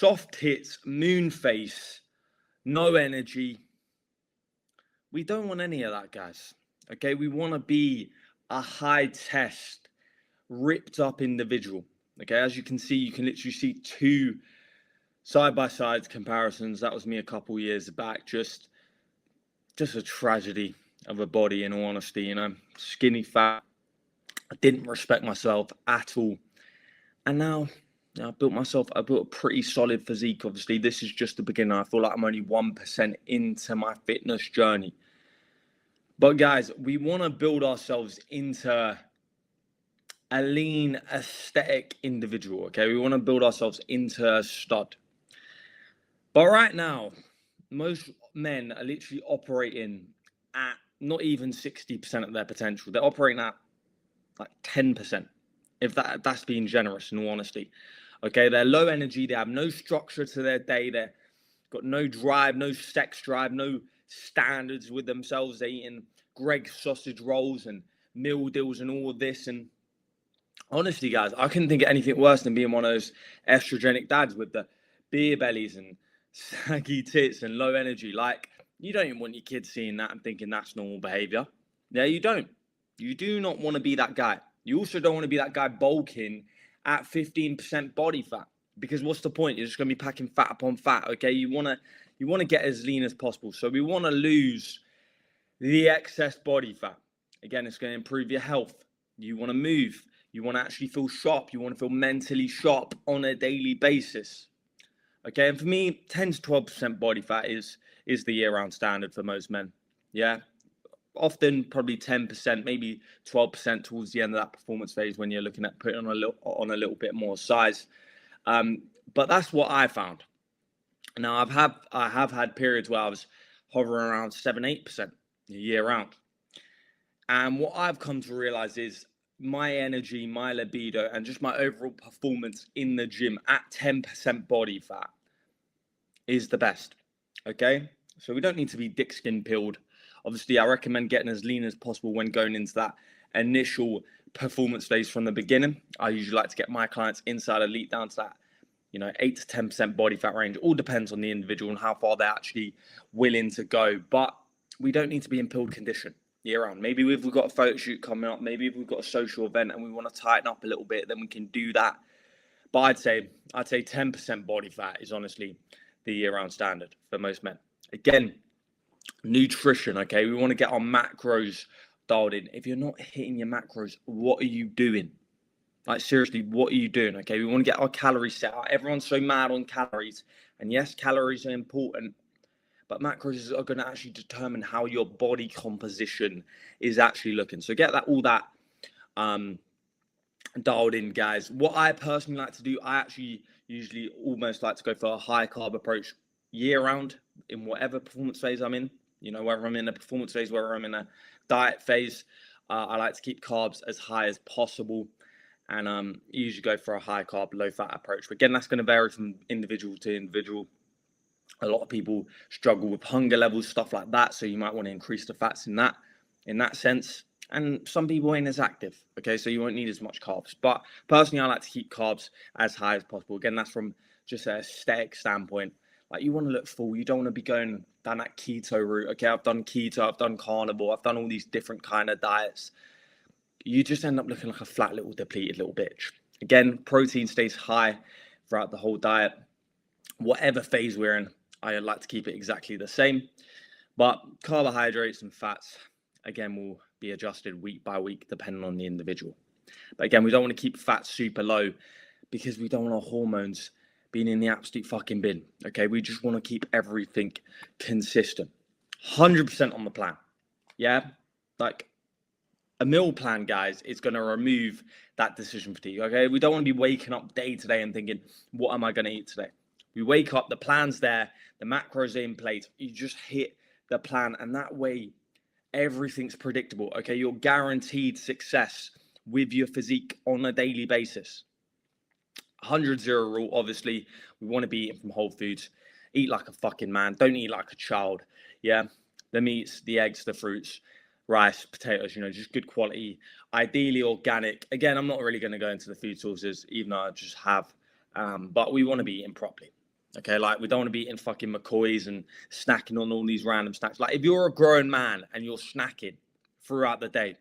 soft tits, moon face, no energy. We don't want any of that, guys. Okay, we want to be a high test, ripped up individual. Okay, as you can see, you can literally see two side-by-side comparisons. That was me a couple years back. Just a tragedy of a body, in all honesty. You know, skinny, fat. I didn't respect myself at all. And now, I built a pretty solid physique. Obviously, this is just the beginning. I feel like I'm only 1% into my fitness journey. But guys, we want to build ourselves into a lean, aesthetic individual, okay? We want to build ourselves into a stud. But right now, most men are literally operating at not even 60% of their potential. They're operating at like 10%, if that's being generous, in all honesty. Okay, they're low energy. They have no structure to their day. They've got no drive, no sex drive, no standards with themselves. They're eating Greg's sausage rolls and meal deals and all of this. And honestly, guys, I couldn't think of anything worse than being one of those estrogenic dads with the beer bellies and saggy tits and low energy. Like, you don't even want your kids seeing that and thinking that's normal behavior. Yeah, you don't. You do not want to be that guy. You also don't want to be that guy bulking at 15% body fat, because what's the point? You're just going to be packing fat upon fat. Okay, you want to get as lean as possible. So we want to lose the excess body fat. Again, it's going to improve your health. You want to move. You want to actually feel sharp. You want to feel mentally sharp on a daily basis. Okay, and for me, 10 to 12% body fat is the year-round standard for most men. Yeah, often probably 10%, maybe 12% towards the end of that performance phase when you're looking at putting on a little bit more size. But that's what I found. Now, I have had periods where I was hovering around 7-8% year round. And what I've come to realize is my energy, my libido, and just my overall performance in the gym at 10% body fat is the best. Okay, so we don't need to be dick skin peeled. Obviously, I recommend getting as lean as possible when going into that initial performance phase from the beginning. I usually like to get my clients inside elite down to that, 8 to 10% body fat range. All depends on the individual and how far they're actually willing to go. But we don't need to be in peeled condition year round. Maybe if we've got a photo shoot coming up, maybe if we've got a social event and we want to tighten up a little bit, then we can do that. But I'd say 10% body fat is honestly the year-round standard for most men. Again, nutrition, okay? We want to get our macros dialed in. If you're not hitting your macros, what are you doing? Like, seriously, what are you doing, okay? We want to get our calories set out. Everyone's so mad on calories. And yes, calories are important, but macros are going to actually determine how your body composition is actually looking. So get all that dialed in, guys. What I personally like to do, I actually usually almost like to go for a high carb approach year round in whatever performance phase I'm in. Whether I'm in a performance phase, whether I'm in a diet phase, I like to keep carbs as high as possible, and usually go for a high carb, low fat approach. But again, that's going to vary from individual to individual. A lot of people struggle with hunger levels, stuff like that, so you might want to increase the fats in that sense. And some people ain't as active, okay? So you won't need as much carbs. But personally, I like to keep carbs as high as possible. Again, that's from just an aesthetic standpoint. Like, you want to look full. You don't want to be going down that keto route, okay? I've done keto, I've done carnivore, I've done all these different kind of diets. You just end up looking like a flat little depleted little bitch. Again, protein stays high throughout the whole diet. Whatever phase we're in, I like to keep it exactly the same. But carbohydrates and fats, again, will be adjusted week by week depending on the individual. But again, we don't want to keep fat super low because we don't want our hormones being in the absolute fucking bin. Okay, we just want to keep everything consistent. 100% on the plan. Yeah, like a meal plan, guys, is going to remove that decision fatigue. Okay, we don't want to be waking up day to day and thinking, what am I going to eat today? We wake up, the plan's there, the macros are in place. You just hit the plan, and that way everything's predictable. Okay, you're guaranteed success with your physique on a daily basis. 100-0 rule, obviously. We want to be eating from whole foods. Eat like a fucking man. Don't eat like a child. Yeah, the meats, the eggs, the fruits, rice, potatoes, just good quality, ideally organic. Again, I'm not really going to go into the food sources, even though I just have. But we want to be eating properly. Okay, like we don't want to be eating fucking McCoys and snacking on all these random snacks. Like if you're a grown man and you're snacking throughout the day,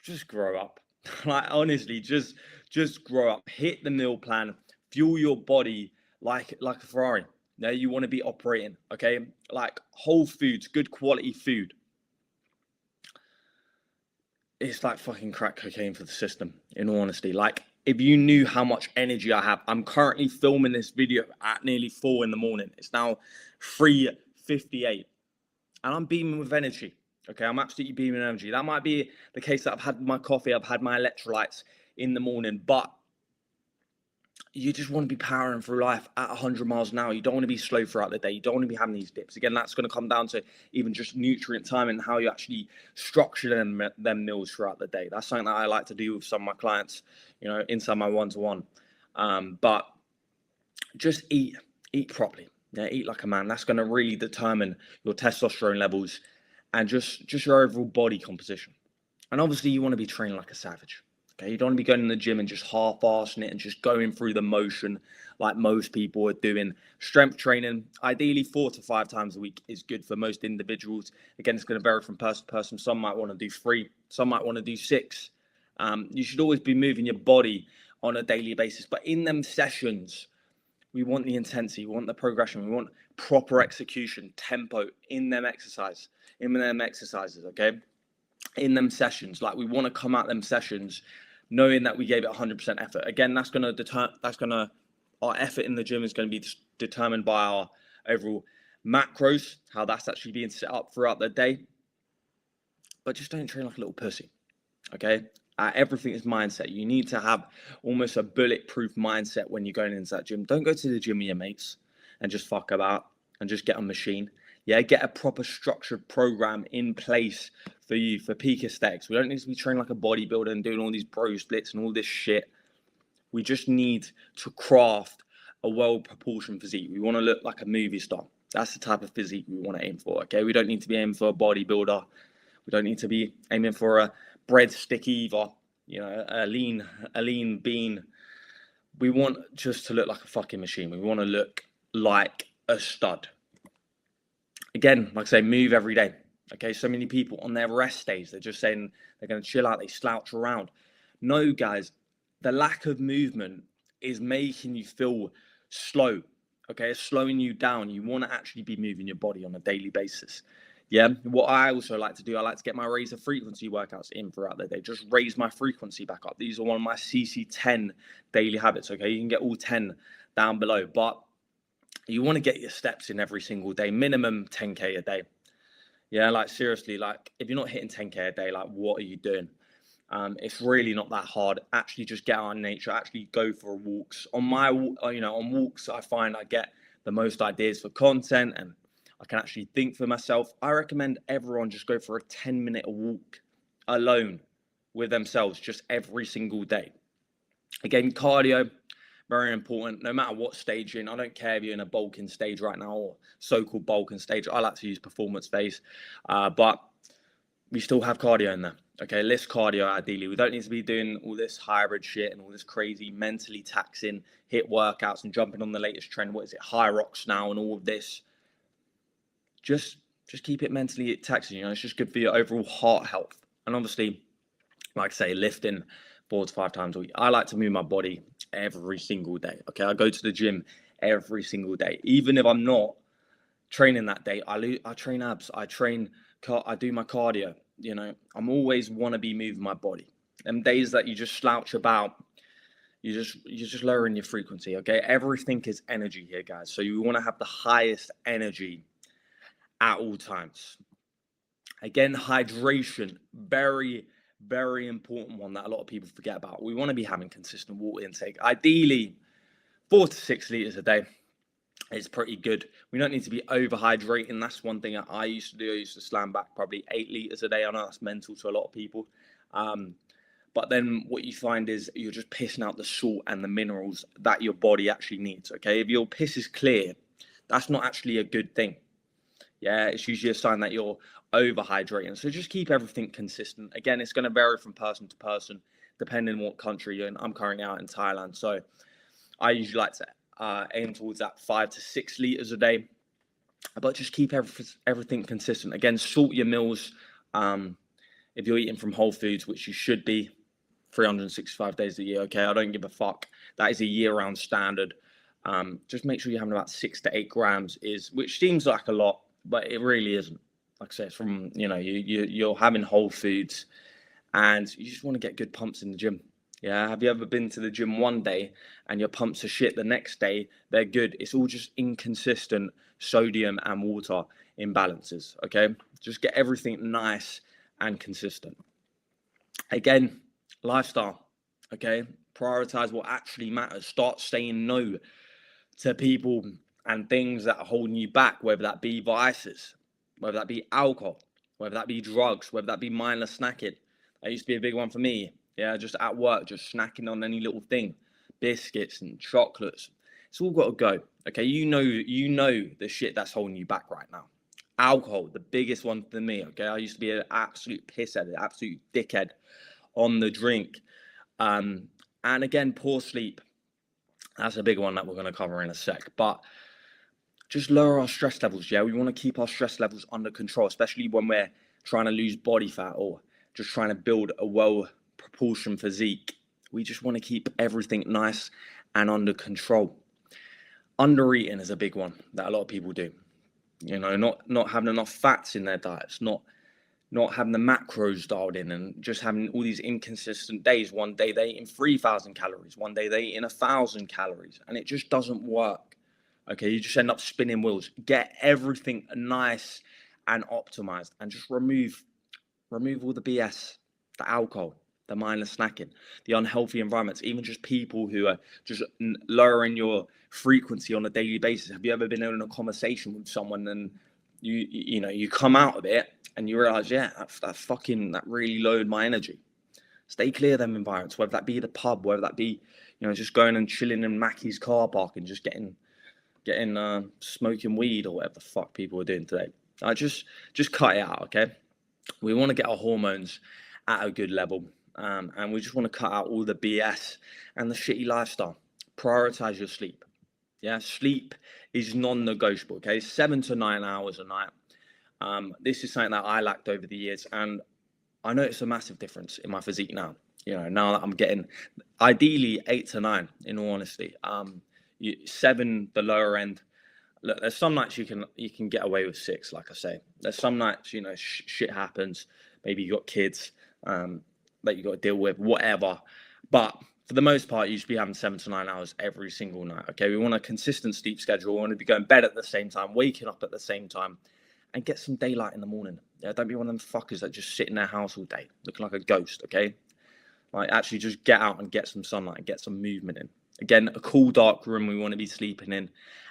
just grow up. Like honestly, just grow up. Hit the meal plan. Fuel your body like a Ferrari. Now you want to be operating, okay? Like whole foods, good quality food. It's like fucking crack cocaine for the system, in all honesty. Like, if you knew how much energy I have, I'm currently filming this video at nearly 4 in the morning. It's now 3:58, and I'm beaming with energy. Okay, I'm absolutely beaming energy. That might be the case that I've had my coffee, I've had my electrolytes in the morning, but you just want to be powering through life at 100 miles an hour. You don't want to be slow throughout the day. You don't want to be having these dips. Again, that's going to come down to even just nutrient time and how you actually structure them meals throughout the day. That's something that I like to do with some of my clients, you know, inside my one-to-one. But just eat properly. Yeah, eat like a man. That's going to really determine your testosterone levels and just your overall body composition. And obviously, you want to be training like a savage. Okay, you don't want to be going in the gym and just half-assing it and just going through the motion like most people are doing. Strength training, ideally 4 to 5 times a week, is good for most individuals. Again, it's going to vary from person to person. Some might want to do 3, some might want to do 6. You should always be moving your body on a daily basis. But in them sessions, we want the intensity, we want the progression, we want proper execution, tempo in them exercises, okay? In them sessions, like we want to come out them sessions knowing that we gave it 100% effort. Again, our effort in the gym is going to be determined by our overall macros, how that's actually being set up throughout the day. But just don't train like a little pussy, okay? Everything is mindset. You need to have almost a bulletproof mindset when you're going into that gym. Don't go to the gym with your mates and just fuck about and just get on machine. Yeah, get a proper structured program in place for you for peak aesthetics. We don't need to be training like a bodybuilder and doing all these bro splits and all this shit. We just need to craft a well-proportioned physique. We want to look like a movie star. That's the type of physique we want to aim for, okay? We don't need to be aiming for a bodybuilder. We don't need to be aiming for a breadstick either, you know, a lean bean. We want just to look like a fucking machine. We want to look like a stud. Again, like I say, move every day. Okay, so many people on their rest days, they're just saying they're going to chill out, they slouch around. No, guys, the lack of movement is making you feel slow. Okay, it's slowing you down. You want to actually be moving your body on a daily basis. Yeah, what I also like to do, I like to get my razor frequency workouts in throughout the day. Just raise my frequency back up. These are one of my CC10 daily habits. Okay, you can get all 10 down below, but you want to get your steps in every single day, minimum 10K a day. Yeah, like seriously, like if you're not hitting 10K a day, like what are you doing? It's really not that hard. Actually, just get out in nature. Actually, go for walks. On walks, I find I get the most ideas for content, and I can actually think for myself. I recommend everyone just go for a 10-minute walk alone with themselves, just every single day. Again, cardio, very important, no matter what stage you're in. I don't care if you're in a bulking stage right now or so-called bulking stage. I like to use performance phase, but we still have cardio in there. Okay, less cardio ideally. We don't need to be doing all this hybrid shit and all this crazy mentally taxing hit workouts and jumping on the latest trend. What is it, high rocks now and all of this? Just keep it mentally taxing. You know, it's just good for your overall heart health. And obviously, like I say, lifting 4 to 5 times a week. I like to move my body every single day. Okay, I go to the gym every single day. Even if I'm not training that day, I train abs. I do my cardio. You know, I'm always want to be moving my body. Them days that you just slouch about, you're just lowering your frequency. Okay, everything is energy here, guys. So you want to have the highest energy at all times. Again, hydration, very, very important one that a lot of people forget about. We want to be having consistent water intake. Ideally, 4 to 6 liters a day is pretty good. We don't need to be overhydrating. That's one thing that I used to do. I used to slam back probably 8 liters a day. I know that's mental to a lot of people. But then what you find is you're just pissing out the salt and the minerals that your body actually needs. Okay, if your piss is clear, that's not actually a good thing. Yeah, it's usually a sign that you're overhydrating. So just keep everything consistent. Again, it's going to vary from person to person, depending on what country you're in. I'm currently out in Thailand, so I usually like to aim towards that 5 to 6 liters a day, but just keep everything consistent. Again, salt your meals. If you're eating from Whole Foods, which you should be, 365 days a year, okay, I don't give a fuck. That is a year-round standard. Just make sure you're having about 6 to 8 grams, which seems like a lot, but it really isn't. Like I said, it's from, you're having Whole Foods, and you just want to get good pumps in the gym. Yeah, have you ever been to the gym one day and your pumps are shit, the next day they're good? It's all just inconsistent sodium and water imbalances, okay? Just get everything nice and consistent. Again, lifestyle, okay? Prioritize what actually matters. Start saying no to people and things that are holding you back, whether that be vices, whether that be alcohol, whether that be drugs, whether that be mindless snacking. That used to be a big one for me. Yeah, just at work, just snacking on any little thing, biscuits and chocolates. It's all got to go. Okay, you know the shit that's holding you back right now. Alcohol, the biggest one for me. Okay, I used to be an absolute pisshead, an absolute dickhead on the drink. And again, poor sleep. That's a big one that we're going to cover in a sec. But just lower our stress levels. Yeah, we want to keep our stress levels under control, especially when we're trying to lose body fat or just trying to build a well-proportioned physique. We just want to keep everything nice and under control. Under-eating is a big one that a lot of people do. Not having enough fats in their diets, not having the macros dialed in, and just having all these inconsistent days. One day they're eating 3,000 calories, one day they're eating 1,000 calories, and it just doesn't work. Okay, you just end up spinning wheels. Get everything nice and optimized, and just remove all the BS, the alcohol, the mindless snacking, the unhealthy environments, even just people who are just lowering your frequency on a daily basis. Have you ever been in a conversation with someone and you come out of it and you realize, yeah, that really lowered my energy? Stay clear of them environments, whether that be the pub, whether that be, just going and chilling in Mackie's car park and just getting smoking weed or whatever the fuck people are doing today. Just cut it out, okay? We want to get our hormones at a good level, and we just want to cut out all the BS and the shitty lifestyle. Prioritize your sleep. Yeah, sleep is non-negotiable, okay? 7 to 9 hours a night. This is something that I lacked over the years, and I notice a massive difference in my physique now. Now that I'm getting ideally 8 to 9, in all honesty. 7, the lower end. Look, there's some nights you can get away with 6, like I say. There's some nights, shit happens. Maybe you got kids that you got to deal with, whatever. But for the most part, you should be having 7 to 9 hours every single night. Okay, we want a consistent sleep schedule. We want to be going to bed at the same time, waking up at the same time, and get some daylight in the morning. Yeah, don't be one of them fuckers that just sit in their house all day, looking like a ghost. Okay, like actually just get out and get some sunlight and get some movement in. Again, a cool, dark room we want to be sleeping in,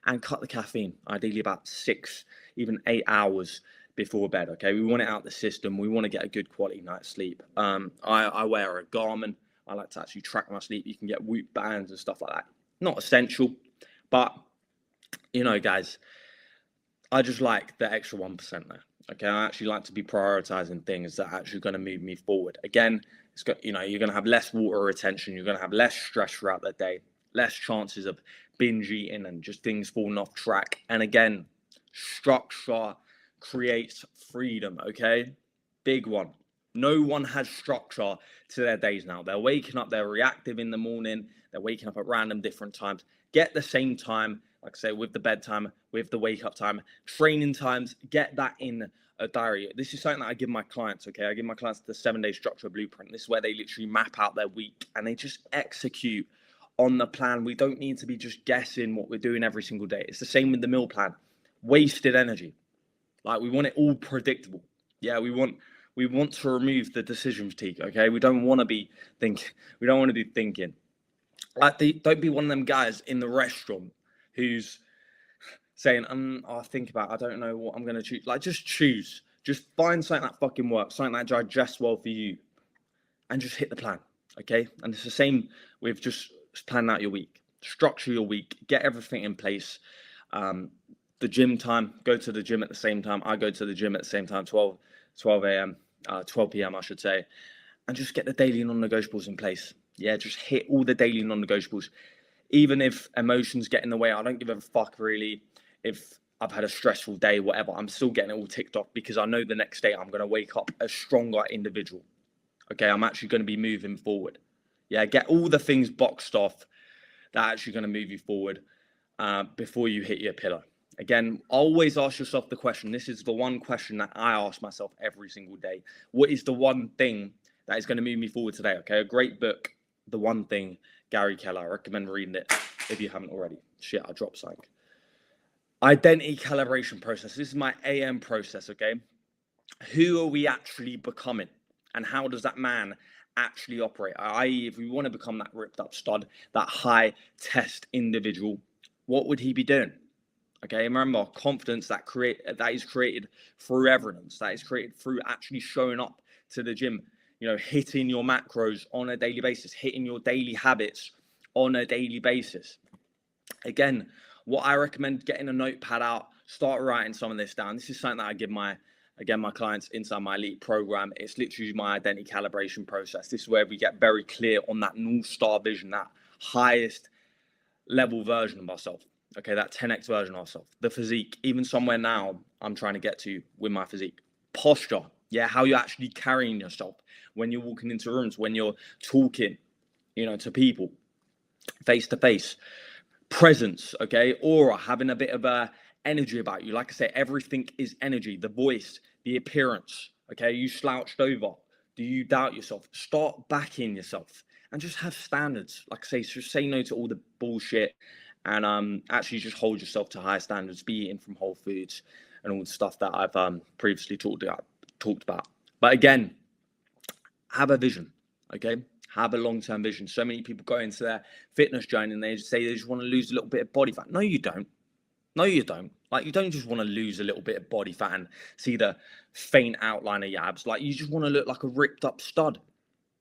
and cut the caffeine, ideally about 6, even 8 hours before bed, okay? We want it out the system. We want to get a good quality night's sleep. I wear a Garmin. I like to actually track my sleep. You can get Whoop bands and stuff like that. Not essential, but, guys, I just like the extra 1% there, okay? I actually like to be prioritizing things that are actually going to move me forward. Again, it's got, you're going to have less water retention. You're going to have less stress throughout the day, less chances of binge eating and just things falling off track. And again, structure creates freedom, okay? Big one. No one has structure to their days now. They're waking up, they're reactive in the morning, they're waking up at random different times. Get the same time, like I say, with the bedtime, with the wake up time, training times, get that in a diary. This is something that I give my clients, okay? I give my clients the 7-day structure blueprint. This is where they literally map out their week and they just execute on the plan. We don't need to be just guessing what we're doing every single day. It's the same with the meal plan. Wasted energy. Like, we want it all predictable. Yeah, we want to remove the decision fatigue, okay? We don't want to be thinking. Like, don't be one of them guys in the restaurant who's saying, I'll think about, I don't know what I'm going to choose. Like, just choose. Just find something that fucking works, something that digests well for you, and just hit the plan, okay? And it's the same with just planning out your week. Structure your week. Get everything in place. The gym time, go to the gym at the same time. I go to the gym at the same time, 12 a.m., 12 p.m., I should say. And just get the daily non-negotiables in place. Yeah, just hit all the daily non-negotiables. even if emotions get in the way, I don't give a fuck really if I've had a stressful day, whatever. I'm still getting it all ticked off because I know the next day I'm going to wake up a stronger individual. Okay, I'm actually going to be moving forward. Yeah, get all the things boxed off that are actually going to move you forward before you hit your pillar. Again, always ask yourself the question. This is the one question that I ask myself every single day. What is the one thing that is going to move me forward today? Okay, a great book, The One Thing, Gary Keller. I recommend reading it if you haven't already. Shit, I dropped something. Identity calibration process. This is my AM process, okay? Who are we actually becoming? And how does that man actually operate? I.e., if we want to become that ripped up stud, that high test individual, what would he be doing? Okay, remember, confidence that is created through evidence, that is created through actually showing up to the gym, hitting your macros on a daily basis, hitting your daily habits on a daily basis. Again, what I recommend, getting a notepad out, start writing some of this down. This is something that I give my clients inside my elite program. It's literally my identity calibration process. This is where we get very clear on that North Star vision, that highest level version of ourselves. Okay, that 10x version of ourselves. The physique, even somewhere now I'm trying to get to with my physique. Posture, yeah, how you're actually carrying yourself when you're walking into rooms, when you're talking, to people, face to face. Presence, okay, aura, having a bit of a energy about you. Like I say, everything is energy. The voice, the appearance, okay. You slouched over. Do you doubt yourself? Start backing yourself and just have standards. Like I say, just say no to all the bullshit and actually just hold yourself to high standards. Be eating from whole foods and all the stuff that I've previously talked about. But again, have a vision, okay? Have a long-term vision. So many people go into their fitness journey and they say they just want to lose a little bit of body fat. No, you don't. No, you don't. Like, you don't just want to lose a little bit of body fat and see the faint outline of your abs. Like, you just want to look like a ripped up stud.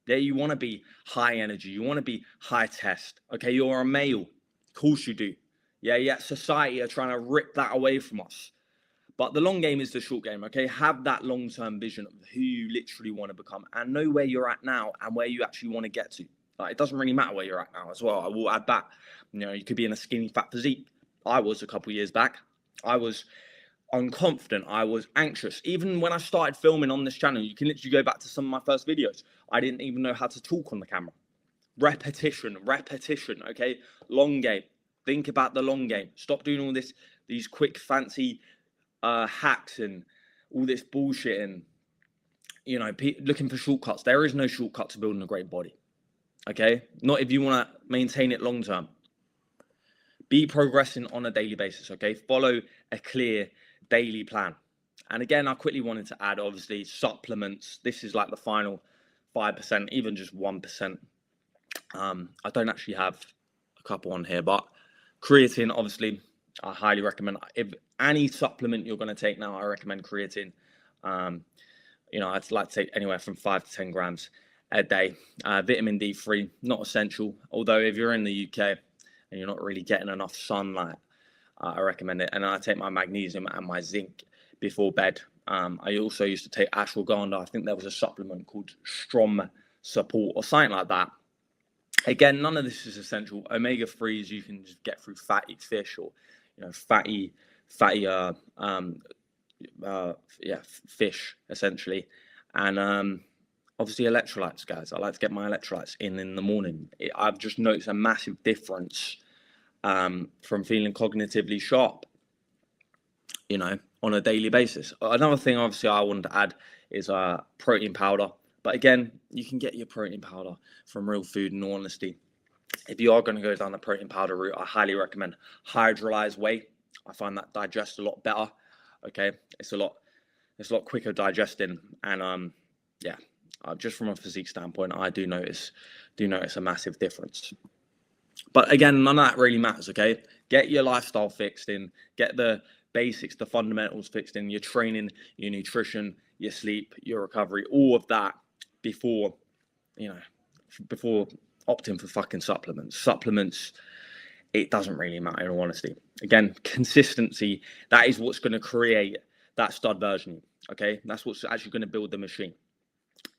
Yeah, you want to be high energy. You want to be high test. Okay, you're a male. Of course you do. Yeah, society are trying to rip that away from us. But the long game is the short game, okay? Have that long-term vision of who you literally want to become and know where you're at now and where you actually want to get to. Like, it doesn't really matter where you're at now as well. I will add that. You could be in a skinny fat physique. I was a couple of years back. I was unconfident. I was anxious. Even when I started filming on this channel, you can literally go back to some of my first videos. I didn't even know how to talk on the camera. Repetition, okay? Long game. Think about the long game. Stop doing all these quick, fancy hacks and all this bullshit and looking for shortcuts. There is no shortcut to building a great body, okay? Not if you want to maintain it long term. Be progressing on a daily basis, okay? Follow a clear daily plan. And again, I quickly wanted to add, obviously, supplements. This is like the final 5%, even just 1%. I don't actually have a couple on here, but creatine, obviously, I highly recommend. If any supplement you're going to take now, I recommend creatine. I'd like to take anywhere from 5 to 10 grams a day. Vitamin D3, not essential. Although if you're in the UK and you're not really getting enough sunlight, I recommend it. And I take my magnesium and my zinc before bed. I also used to take ashwagandha. I think there was a supplement called Strom Support or something like that. Again, none of this is essential. Omega-3s you can just get through fatty fish or fatty fish essentially, and obviously electrolytes, guys. I like to get my electrolytes in the morning. I've just noticed a massive difference from feeling cognitively sharp, on a daily basis. Another thing, obviously, I wanted to add is protein powder. But again, you can get your protein powder from real food, in all honesty. If you are going to go down the protein powder route, I highly recommend hydrolyzed whey. I find that digests a lot better. Okay, it's a lot quicker digesting, and just from a physique standpoint, I do notice a massive difference. But again, none of that really matters. Okay, get your lifestyle fixed in, get the basics, the fundamentals fixed in, your training, your nutrition, your sleep, your recovery, all of that before opting for fucking supplements. It doesn't really matter, in all honesty. Again, consistency, that is what's going to create that stud version, okay? That's what's actually going to build the machine.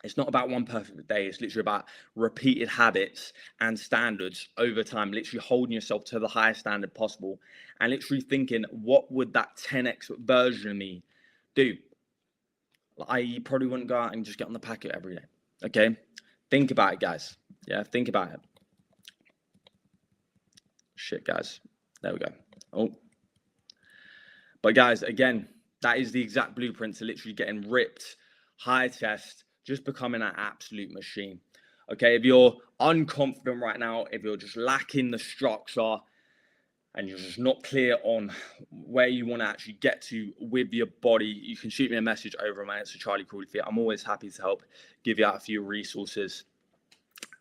It's not about one perfect day. It's literally about repeated habits and standards over time, literally holding yourself to the highest standard possible and literally thinking, what would that 10x version of me do? I probably wouldn't go out and just get on the packet every day. Okay? Think about it, guys. Yeah, think about it. Shit, guys. There we go. Oh. But guys, again, that is the exact blueprint to literally getting ripped, high test, just becoming an absolute machine. Okay, if you're unconfident right now, if you're just lacking the structure and you're just not clear on where you want to actually get to with your body, you can shoot me a message over on my Instagram, Charlie Crawley Fit. I'm always happy to help give you out a few resources.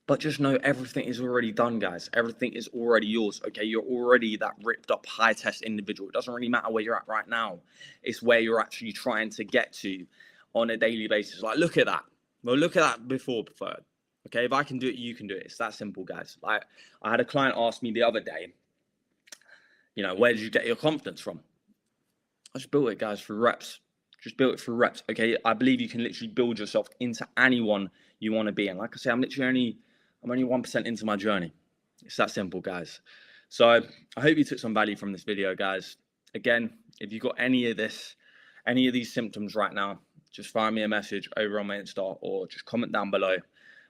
But just know everything is already done, guys. Everything is already yours, okay? You're already that ripped up, high-test individual. It doesn't really matter where you're at right now. It's where you're actually trying to get to on a daily basis. Like, look at that. Well, look at that before preferred. Okay, if I can do it, you can do it. It's that simple, guys. Like, I had a client ask me the other day, you know, where did you get your confidence from? I just built it, guys, through reps. Just built it through reps, okay? I believe you can literally build yourself into anyone you want to be. And like I say, I'm only 1% into my journey. It's that simple, guys. So I hope you took some value from this video, guys. Again, if you've got any of these symptoms right now, just find me a message over on my Insta or just comment down below.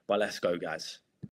But let's go, guys.